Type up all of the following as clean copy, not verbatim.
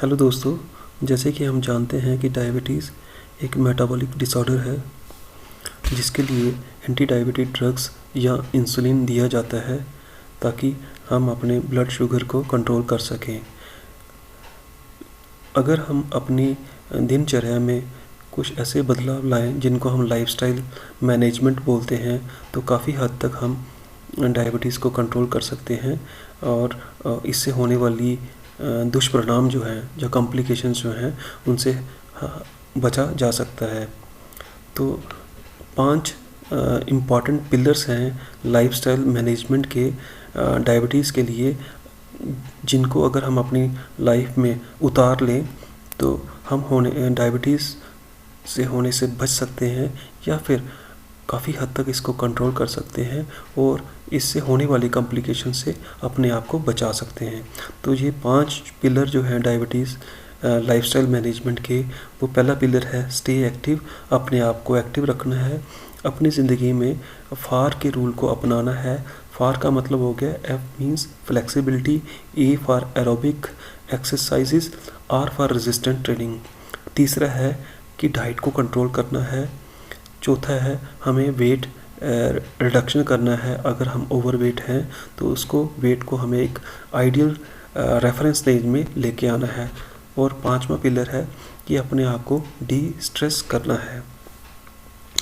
Hello दोस्तों, जैसे कि हम जानते हैं कि डायबिटीज़ एक मेटाबॉलिक डिसऑर्डर है जिसके लिए एंटी डायबिटिक ड्रग्स या इंसुलिन दिया जाता है ताकि हम अपने ब्लड शुगर को कंट्रोल कर सकें। अगर हम अपनी दिनचर्या में कुछ ऐसे बदलाव लाएं जिनको हम लाइफस्टाइल मैनेजमेंट बोलते हैं तो काफ़ी हद तक हम डायबिटीज़ को कंट्रोल कर सकते हैं और इससे होने वाली दुष्परिणाम जो हैं, जो कॉम्प्लिकेशंस जो हैं, उनसे बचा जा सकता है। तो 5 इम्पॉर्टेंट पिलर्स हैं लाइफस्टाइल मैनेजमेंट के डायबिटीज़ के लिए, जिनको अगर हम अपनी लाइफ में उतार लें तो हम डायबिटीज़ से होने से बच सकते हैं या फिर काफ़ी हद तक इसको कंट्रोल कर सकते हैं और इससे होने वाली कॉम्प्लिकेशन से अपने आप को बचा सकते हैं। तो ये 5 पिलर जो हैं डायबिटीज़ लाइफस्टाइल मैनेजमेंट के, वो पहला पिलर है स्टे एक्टिव। अपने आप को एक्टिव रखना है, अपनी ज़िंदगी में फार के रूल को अपनाना है। फार का मतलब हो गया F means flexibility, A for aerobic exercises, R for resistant training. तीसरा है कि डाइट को कंट्रोल करना है। चौथा है हमें वेट रिडक्शन करना है। अगर हम ओवरवेट हैं तो उसको वेट को हमें एक आइडियल रेफरेंस रेंज में लेके आना है। और 5वां पिलर है कि अपने आप को डी स्ट्रेस करना है।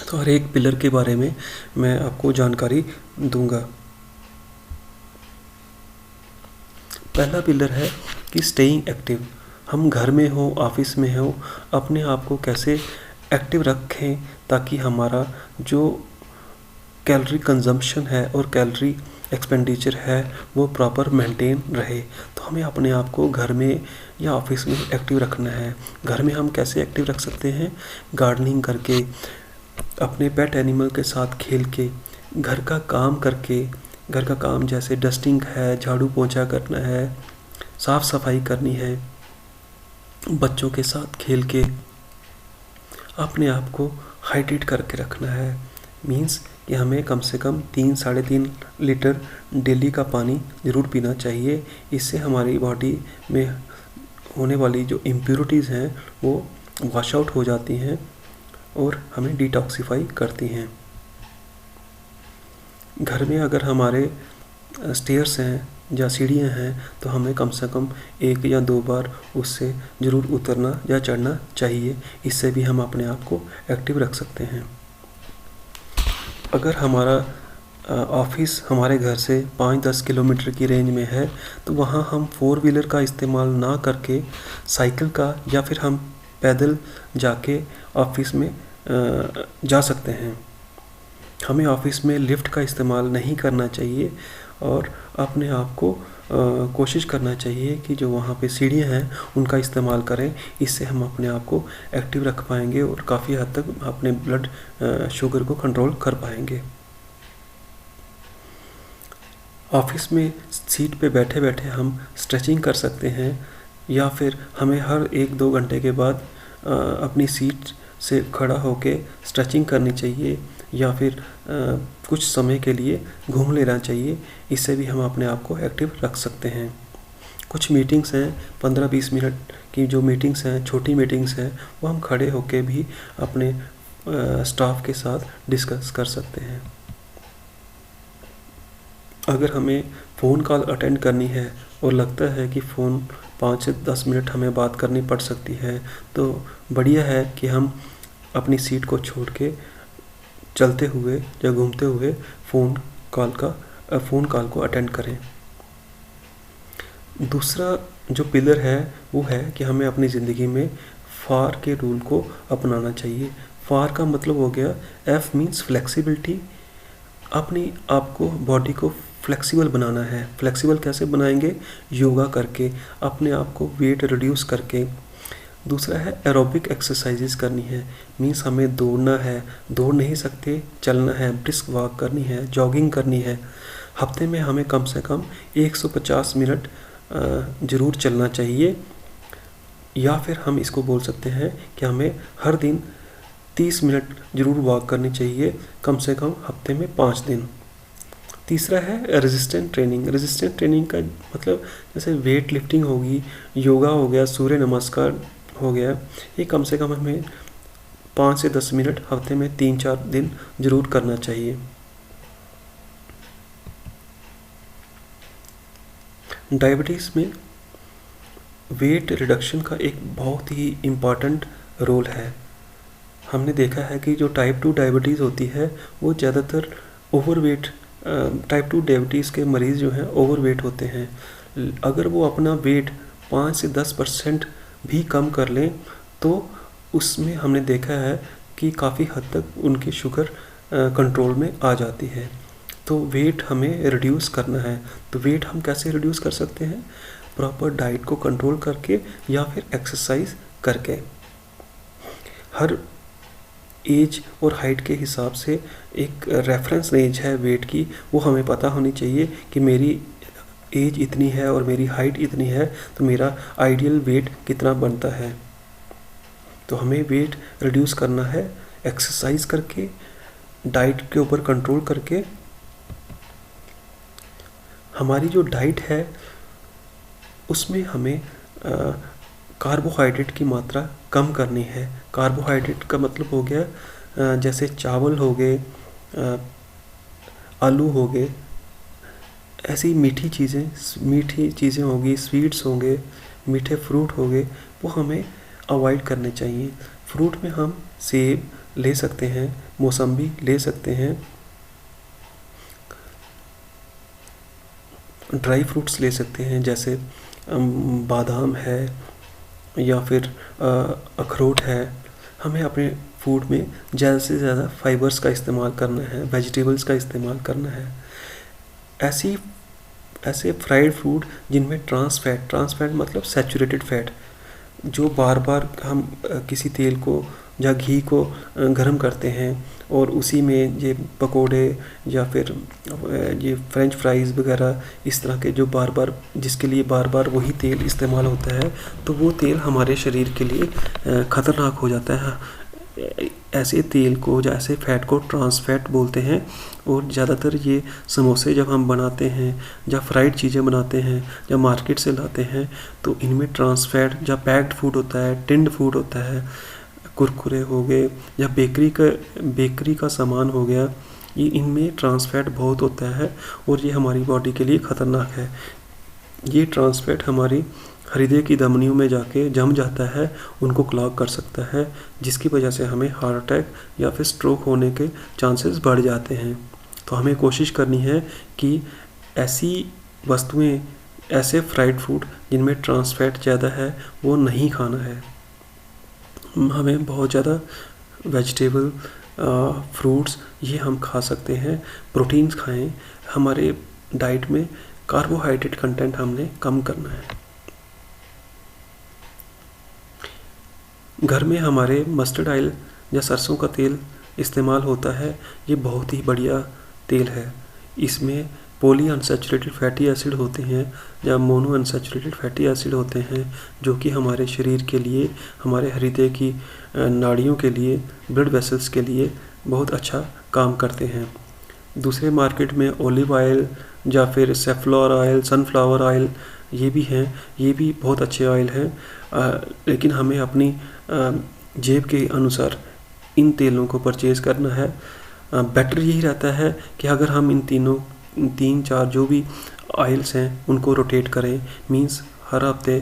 तो हर एक पिलर के बारे में मैं आपको जानकारी दूंगा। पहला पिलर है कि स्टेइंग एक्टिव। हम घर में हो, ऑफिस में हो, अपने आप को कैसे एक्टिव रखें ताकि हमारा जो कैलोरी कंजम्पशन है और कैलोरी एक्सपेंडिचर है वो प्रॉपर मेंटेन रहे। तो हमें अपने आप को घर में या ऑफिस में एक्टिव रखना है। घर में हम कैसे एक्टिव रख सकते हैं? गार्डनिंग करके, अपने पेट एनिमल के साथ खेल के, घर का काम करके। घर का काम जैसे डस्टिंग है, झाड़ू पोंछा करना है, साफ़ सफाई करनी है, बच्चों के साथ खेल के अपने आप को हाइड्रेट करके रखना है। मीन्स कि हमें कम से कम 3-3.5 लीटर डेली का पानी ज़रूर पीना चाहिए। इससे हमारी बॉडी में होने वाली जो इम्प्योरिटीज़ हैं वो वॉश आउट हो जाती हैं और हमें डिटॉक्सिफाई करती हैं। घर में अगर हमारे स्टेयर्स हैं या सीढ़ियाँ हैं तो हमें कम से कम 1 या 2 बार उससे ज़रूर उतरना या चढ़ना चाहिए। इससे भी हम अपने आप को एक्टिव रख सकते हैं। अगर हमारा ऑफिस हमारे घर से 5-10 किलोमीटर की रेंज में है तो वहाँ हम 4 व्हीलर का इस्तेमाल ना करके साइकिल का या फिर हम पैदल जाके ऑफिस में जा सकते हैं। हमें ऑफिस में लिफ्ट का इस्तेमाल नहीं करना चाहिए और अपने आप को कोशिश करना चाहिए कि जो वहाँ पे सीढ़ियाँ हैं उनका इस्तेमाल करें। इससे हम अपने आप को एक्टिव रख पाएंगे और काफ़ी हद तक अपने ब्लड शुगर को कंट्रोल कर पाएंगे। ऑफिस में सीट पे बैठे बैठे हम स्ट्रेचिंग कर सकते हैं या फिर हमें हर 1-2 घंटे के बाद अपनी सीट से खड़ा होके स्ट्रेचिंग करनी चाहिए या फिर कुछ समय के लिए घूम लेना चाहिए। इससे भी हम अपने आप को एक्टिव रख सकते हैं। कुछ मीटिंग्स हैं 15-20 मिनट की, जो मीटिंग्स हैं, छोटी मीटिंग्स हैं, वो हम खड़े होके भी अपने स्टाफ के साथ डिस्कस कर सकते हैं। अगर हमें फ़ोन कॉल अटेंड करनी है और लगता है कि फ़ोन 5 से 10 मिनट हमें बात करनी पड़ सकती है तो बढ़िया है कि हम अपनी सीट को छोड़ के चलते हुए या घूमते हुए फ़ोन कॉल को अटेंड करें। दूसरा जो पिलर है वो है कि हमें अपनी ज़िंदगी में फार के रूल को अपनाना चाहिए। फार का मतलब हो गया एफ मीन्स फ्लेक्सिबिलिटी। अपनी आपको बॉडी को फ्लेक्सिबल बनाना है। फ्लेक्सिबल कैसे बनाएंगे? योगा करके, अपने आप को वेट रिड्यूस करके। दूसरा है एरोबिक एक्सरसाइजेज करनी है। मीन्स हमें दौड़ना है, दौड़ नहीं सकते चलना है, ब्रिस्क वॉक करनी है, जॉगिंग करनी है। हफ्ते में हमें कम से कम 150 मिनट ज़रूर चलना चाहिए। या फिर हम इसको बोल सकते हैं कि हमें हर दिन 30 मिनट ज़रूर वॉक करनी चाहिए, कम से कम हफ्ते में 5 दिन। तीसरा है रेजिस्टेंट ट्रेनिंग। रेजिस्टेंट ट्रेनिंग का मतलब जैसे वेट लिफ्टिंग होगी, योगा हो गया, सूर्य नमस्कार हो गया, ये कम से कम हमें 5 से 10 मिनट हफ्ते में 3-4 दिन ज़रूर करना चाहिए। डायबिटीज़ में वेट रिडक्शन का एक बहुत ही इम्पॉर्टेंट रोल है। हमने देखा है कि जो टाइप 2 डायबिटीज़ होती है वो ज़्यादातर ओवरवेट, टाइप 2 डायबिटीज़ के मरीज़ जो हैं ओवरवेट होते हैं। अगर वो अपना वेट 5 से 10% भी कम कर लें तो उसमें हमने देखा है कि काफ़ी हद तक उनकी शुगर कंट्रोल में आ जाती है। तो वेट हमें रिड्यूस करना है, तो वेट हम कैसे रिड्यूस कर सकते हैं? प्रॉपर डाइट को कंट्रोल करके या फिर एक्सरसाइज करके। हर एज और हाइट के हिसाब से एक रेफरेंस रेंज है वेट की, वो हमें पता होनी चाहिए कि मेरी एज इतनी है और मेरी हाइट इतनी है तो मेरा आइडियल वेट कितना बनता है। तो हमें वेट रिड्यूस करना है एक्सरसाइज करके, डाइट के ऊपर कंट्रोल करके। हमारी जो डाइट है उसमें हमें कार्बोहाइड्रेट की मात्रा कम करनी है। कार्बोहाइड्रेट का मतलब हो गया जैसे चावल हो गए, आलू हो गए, ऐसी मीठी चीज़ें होगी, स्वीट्स होंगे, मीठे फ्रूट हो गए, वो हमें अवॉइड करने चाहिए। फ्रूट में हम सेब ले सकते हैं, मौसम्बी ले सकते हैं, ड्राई फ्रूट्स ले सकते हैं जैसे बादाम है या फिर अखरोट है। हमें अपने फूड में ज़्यादा से ज़्यादा फाइबर्स का इस्तेमाल करना है, वेजिटेबल्स का इस्तेमाल करना है। ऐसे फ्राइड फूड जिनमें ट्रांस फैट मतलब सैचुरेटेड फैट, जो बार बार हम किसी तेल को या घी को गर्म करते हैं और उसी में ये पकोड़े या फिर ये फ्रेंच फ्राइज़ वगैरह इस तरह के जो बार बार जिसके लिए बार बार वही तेल इस्तेमाल होता है, तो वो तेल हमारे शरीर के लिए ख़तरनाक हो जाता है। ऐसे तेल को या ऐसे फैट को ट्रांस फैट बोलते हैं। और ज़्यादातर ये समोसे जब हम बनाते हैं या फ्राइड चीज़ें बनाते हैं या मार्केट से लाते हैं तो इनमें ट्रांस फैट या पैक्ड फूड होता है, टिन्ड फूड होता है, कुरकुरे हो गए या बेकरी का सामान हो गया, ये इनमें ट्रांस फैट बहुत होता है और ये हमारी बॉडी के लिए ख़तरनाक है। ये ट्रांस फैट हमारी हृदय की धमनियों में जाके जम जाता है, उनको क्लॉग कर सकता है, जिसकी वजह से हमें हार्ट अटैक या फिर स्ट्रोक होने के चांसेस बढ़ जाते हैं। तो हमें कोशिश करनी है कि ऐसी वस्तुएं, ऐसे फ्राइड फूड जिनमें ट्रांस फैट ज़्यादा है वो नहीं खाना है। हमें बहुत ज़्यादा वेजिटेबल, फ्रूट्स ये हम खा सकते हैं, प्रोटीन्स खाएं। हमारे डाइट में कार्बोहाइड्रेट कंटेंट हमने कम करना है। घर में हमारे मस्टर्ड ऑयल या सरसों का तेल इस्तेमाल होता है, ये बहुत ही बढ़िया तेल है। इसमें पॉली अनसैचुरेटेड फैटी एसिड होते हैं या मोनो अनसैचुरेटेड फैटी एसिड होते हैं, जो कि हमारे शरीर के लिए, हमारे हृदय की नाड़ियों के लिए, ब्लड वेसल्स के लिए बहुत अच्छा काम करते हैं। दूसरे मार्केट में ओलिव ऑयल या फिर सेफ्लॉर ऑयल, सनफ्लावर ऑयल ये भी हैं, ये भी बहुत अच्छे ऑयल हैं। लेकिन हमें अपनी जेब के अनुसार इन तेलों को परचेज़ करना है। बेटर यही रहता है कि अगर हम इन 3-4 जो भी ऑयल्स हैं उनको रोटेट करें, मींस हर हफ्ते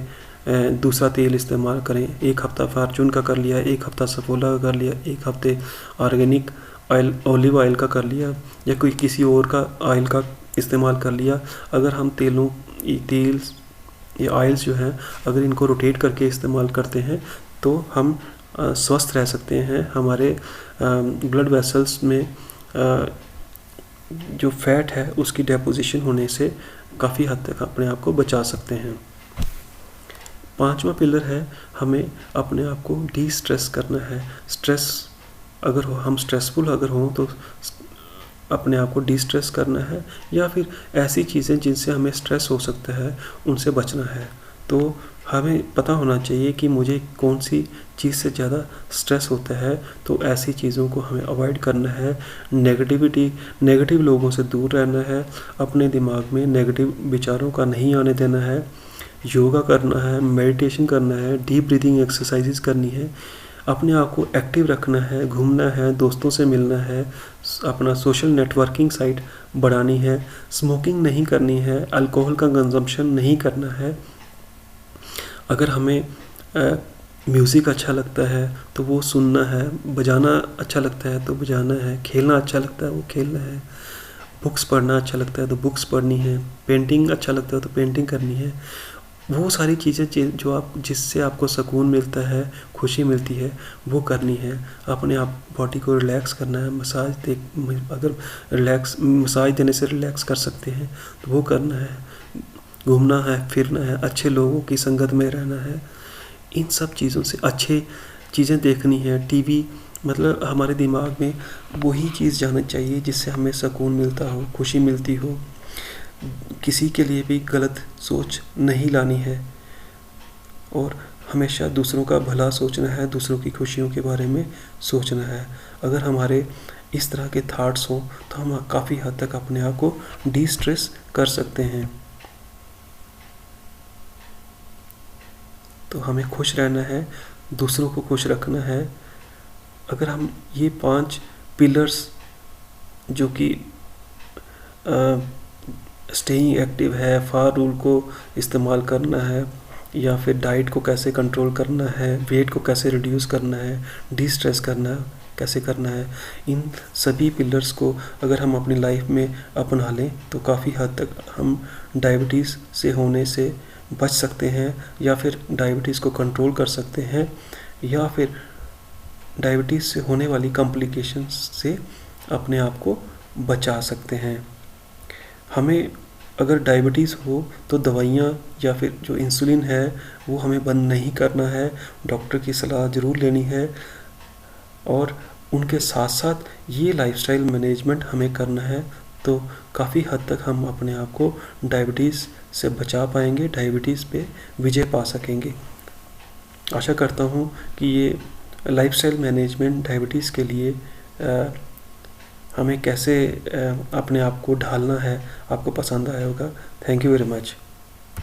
दूसरा तेल इस्तेमाल करें। एक हफ्ता फार्चून का कर लिया, एक हफ्ता सफोला का कर लिया, एक हफ्ते ऑर्गेनिक ऑयल ओलिव ऑयल का कर लिया या कोई किसी और का ऑयल का इस्तेमाल कर लिया। अगर हम ये ऑयल्स जो हैं अगर इनको रोटेट करके इस्तेमाल करते हैं तो हम स्वस्थ रह सकते हैं। हमारे ब्लड वेसल्स में जो फैट है उसकी डेपोजिशन होने से काफ़ी हद तक अपने आप को बचा सकते हैं। 5वां पिलर है, हमें अपने आप को डी स्ट्रेस करना है। स्ट्रेस अगर हम स्ट्रेसफुल अगर हों तो अपने आप को डी स्ट्रेस करना है, या फिर ऐसी चीज़ें जिनसे हमें स्ट्रेस हो सकता है उनसे बचना है। तो हमें पता होना चाहिए कि मुझे कौन सी चीज़ से ज़्यादा स्ट्रेस होता है, तो ऐसी चीज़ों को हमें अवॉइड करना है। नेगेटिव लोगों से दूर रहना है, अपने दिमाग में नेगेटिव विचारों का नहीं आने देना है, योगा करना है, मेडिटेशन करना है, डीप ब्रीदिंग एक्सरसाइजेज करनी है, अपने आप को एक्टिव रखना है, घूमना है, दोस्तों से मिलना है, अपना सोशल नेटवर्किंग साइट बढ़ानी है, स्मोकिंग नहीं करनी है, अल्कोहल का कंजम्पशन नहीं करना है। अगर हमें म्यूज़िक अच्छा लगता है तो वो सुनना है, बजाना अच्छा लगता है तो बजाना है, खेलना अच्छा लगता है वो खेलना है, बुक्स पढ़ना अच्छा लगता है तो बुक्स पढ़नी है, पेंटिंग अच्छा लगता है तो पेंटिंग करनी है। वो सारी चीज़ें जो आप जिससे आपको सुकून मिलता है, खुशी मिलती है, वो करनी है। अपने आप बॉडी को रिलैक्स करना है, अगर मसाज देने से रिलैक्स कर सकते हैं तो वो करना है। घूमना है, फिरना है, अच्छे लोगों की संगत में रहना है। इन सब चीज़ों से अच्छे चीज़ें देखनी है। टीवी मतलब हमारे दिमाग में वही चीज़ जाना चाहिए जिससे हमें सुकून मिलता हो, खुशी मिलती हो। किसी के लिए भी गलत सोच नहीं लानी है और हमेशा दूसरों का भला सोचना है, दूसरों की खुशियों के बारे में सोचना है। अगर हमारे इस तरह के थॉट्स हों तो हम काफ़ी हद तक अपने आप को डिस्ट्रेस कर सकते हैं। तो हमें खुश रहना है, दूसरों को खुश रखना है। अगर हम ये 5 पिलर्स जो कि स्टेइंग एक्टिव है, फार रूल को इस्तेमाल करना है, या फिर डाइट को कैसे कंट्रोल करना है, वेट को कैसे रिड्यूस करना है, डिस्ट्रेस करना कैसे करना है, इन सभी पिलर्स को अगर हम अपनी लाइफ में अपना लें तो काफ़ी हद तक हम डायबिटीज़ से होने से बच सकते हैं, या फिर डायबिटीज़ को कंट्रोल कर सकते हैं, या फिर डायबिटीज़ से होने वाली कॉम्प्लिकेशंस से अपने आप को बचा सकते हैं। हमें अगर डायबिटीज़ हो तो दवाइयाँ या फिर जो इंसुलिन है वो हमें बंद नहीं करना है, डॉक्टर की सलाह ज़रूर लेनी है, और उनके साथ साथ ये लाइफस्टाइल मैनेजमेंट हमें करना है। तो काफ़ी हद तक हम अपने आप को डायबिटीज़ से बचा पाएंगे, डायबिटीज़ पे विजय पा सकेंगे। आशा करता हूँ कि ये लाइफस्टाइल मैनेजमेंट डायबिटीज़ के लिए हमें कैसे अपने आप को ढालना है आपको पसंद आया होगा। Thank you very much.